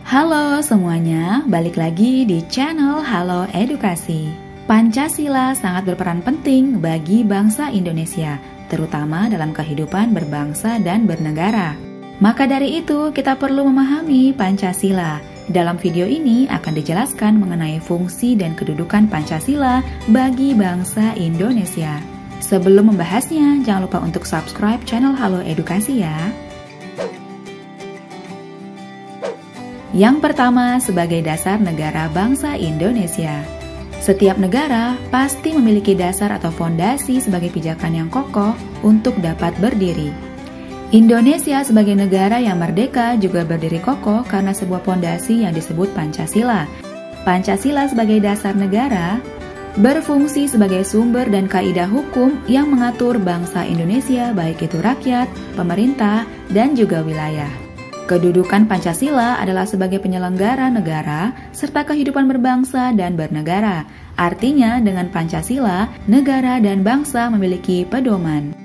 Halo semuanya, balik lagi di channel Halo Edukasi. Pancasila sangat berperan penting bagi bangsa Indonesia, terutama dalam kehidupan berbangsa dan bernegara. Maka dari itu, kita perlu memahami Pancasila. Dalam video ini akan dijelaskan mengenai fungsi dan kedudukan Pancasila bagi bangsa Indonesia. Sebelum membahasnya, jangan lupa untuk subscribe channel Halo Edukasi ya. Yang pertama, sebagai dasar negara bangsa Indonesia. Setiap negara pasti memiliki dasar atau fondasi sebagai pijakan yang kokoh untuk dapat berdiri. Indonesia sebagai negara yang merdeka juga berdiri kokoh karena sebuah fondasi yang disebut Pancasila. Pancasila sebagai dasar negara berfungsi sebagai sumber dan kaidah hukum yang mengatur bangsa Indonesia, baik itu rakyat, pemerintah, dan juga wilayah. Kedudukan Pancasila adalah sebagai penyelenggara negara serta kehidupan berbangsa dan bernegara. Artinya, dengan Pancasila, negara dan bangsa memiliki pedoman.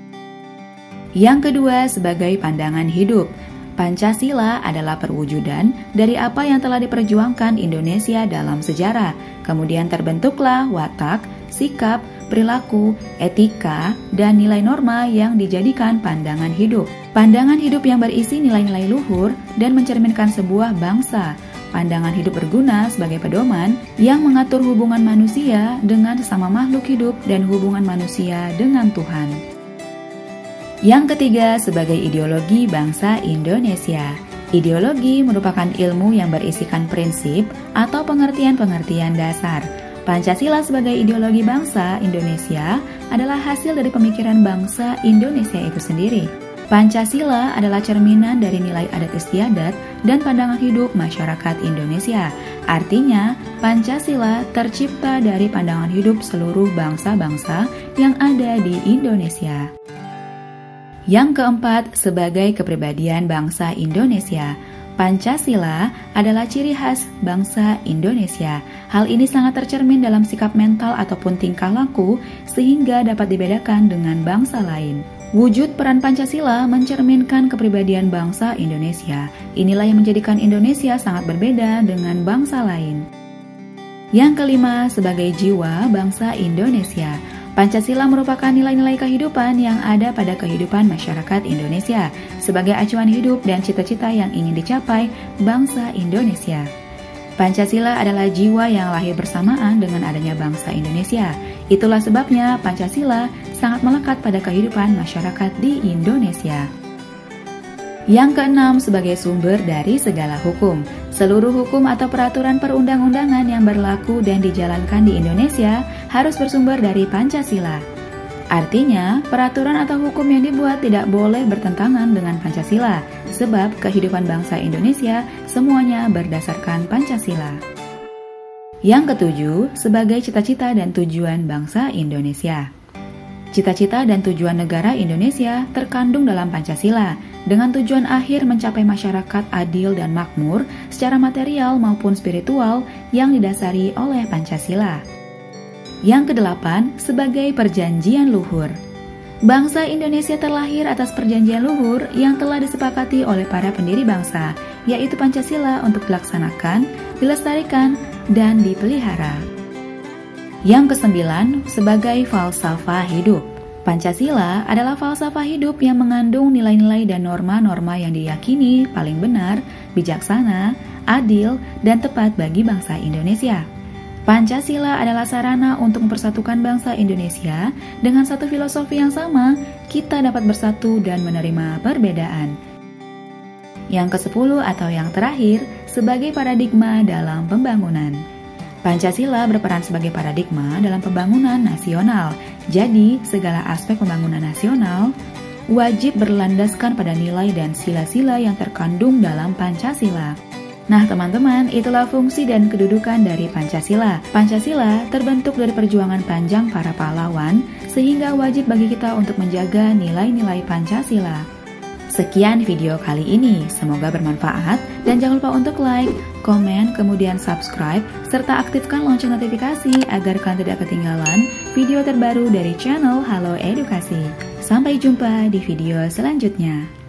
Yang kedua, sebagai pandangan hidup. Pancasila adalah perwujudan dari apa yang telah diperjuangkan Indonesia dalam sejarah. Kemudian terbentuklah watak, sikap, perilaku, etika, dan nilai norma yang dijadikan pandangan hidup. Pandangan hidup yang berisi nilai-nilai luhur dan mencerminkan sebuah bangsa. Pandangan hidup berguna sebagai pedoman yang mengatur hubungan manusia dengan sesama makhluk hidup dan hubungan manusia dengan Tuhan. Yang ketiga, sebagai ideologi bangsa Indonesia. Ideologi merupakan ilmu yang berisikan prinsip atau pengertian-pengertian dasar. Pancasila sebagai ideologi bangsa Indonesia adalah hasil dari pemikiran bangsa Indonesia itu sendiri. Pancasila adalah cerminan dari nilai adat istiadat dan pandangan hidup masyarakat Indonesia. Artinya, Pancasila tercipta dari pandangan hidup seluruh bangsa-bangsa yang ada di Indonesia. Yang keempat, sebagai kepribadian bangsa Indonesia. Pancasila adalah ciri khas bangsa Indonesia. Hal ini sangat tercermin dalam sikap mental ataupun tingkah laku sehingga dapat dibedakan dengan bangsa lain. Wujud peran Pancasila mencerminkan kepribadian bangsa Indonesia. Inilah yang menjadikan Indonesia sangat berbeda dengan bangsa lain. Yang kelima, sebagai jiwa bangsa Indonesia. Pancasila merupakan nilai-nilai kehidupan yang ada pada kehidupan masyarakat Indonesia sebagai acuan hidup dan cita-cita yang ingin dicapai bangsa Indonesia. Pancasila adalah jiwa yang lahir bersamaan dengan adanya bangsa Indonesia. Itulah sebabnya Pancasila sangat melekat pada kehidupan masyarakat di Indonesia. Yang keenam, sebagai sumber dari segala hukum. Seluruh hukum atau peraturan perundang-undangan yang berlaku dan dijalankan di Indonesia harus bersumber dari Pancasila. Artinya, peraturan atau hukum yang dibuat tidak boleh bertentangan dengan Pancasila, sebab kehidupan bangsa Indonesia semuanya berdasarkan Pancasila. Yang ketujuh, sebagai cita-cita dan tujuan bangsa Indonesia. Cita-cita dan tujuan negara Indonesia terkandung dalam Pancasila, dengan tujuan akhir mencapai masyarakat adil dan makmur secara material maupun spiritual yang didasari oleh Pancasila. Yang kedelapan, sebagai perjanjian luhur. Bangsa Indonesia terlahir atas perjanjian luhur yang telah disepakati oleh para pendiri bangsa, yaitu Pancasila untuk dilaksanakan, dilestarikan, dan dipelihara. Yang kesembilan, sebagai falsafah hidup. Pancasila adalah falsafah hidup yang mengandung nilai-nilai dan norma-norma yang diyakini paling benar, bijaksana, adil, dan tepat bagi bangsa Indonesia. Pancasila adalah sarana untuk mempersatukan bangsa Indonesia dengan satu filosofi yang sama, kita dapat bersatu dan menerima perbedaan. Yang ke-10 atau yang terakhir, sebagai paradigma dalam pembangunan. Pancasila berperan sebagai paradigma dalam pembangunan nasional. Jadi, segala aspek pembangunan nasional wajib berlandaskan pada nilai dan sila-sila yang terkandung dalam Pancasila. Nah teman-teman, itulah fungsi dan kedudukan dari Pancasila. Pancasila terbentuk dari perjuangan panjang para pahlawan, sehingga wajib bagi kita untuk menjaga nilai-nilai Pancasila. Sekian video kali ini, semoga bermanfaat dan jangan lupa untuk like, komen, kemudian subscribe, serta aktifkan lonceng notifikasi agar kalian tidak ketinggalan video terbaru dari channel Halo Edukasi. Sampai jumpa di video selanjutnya.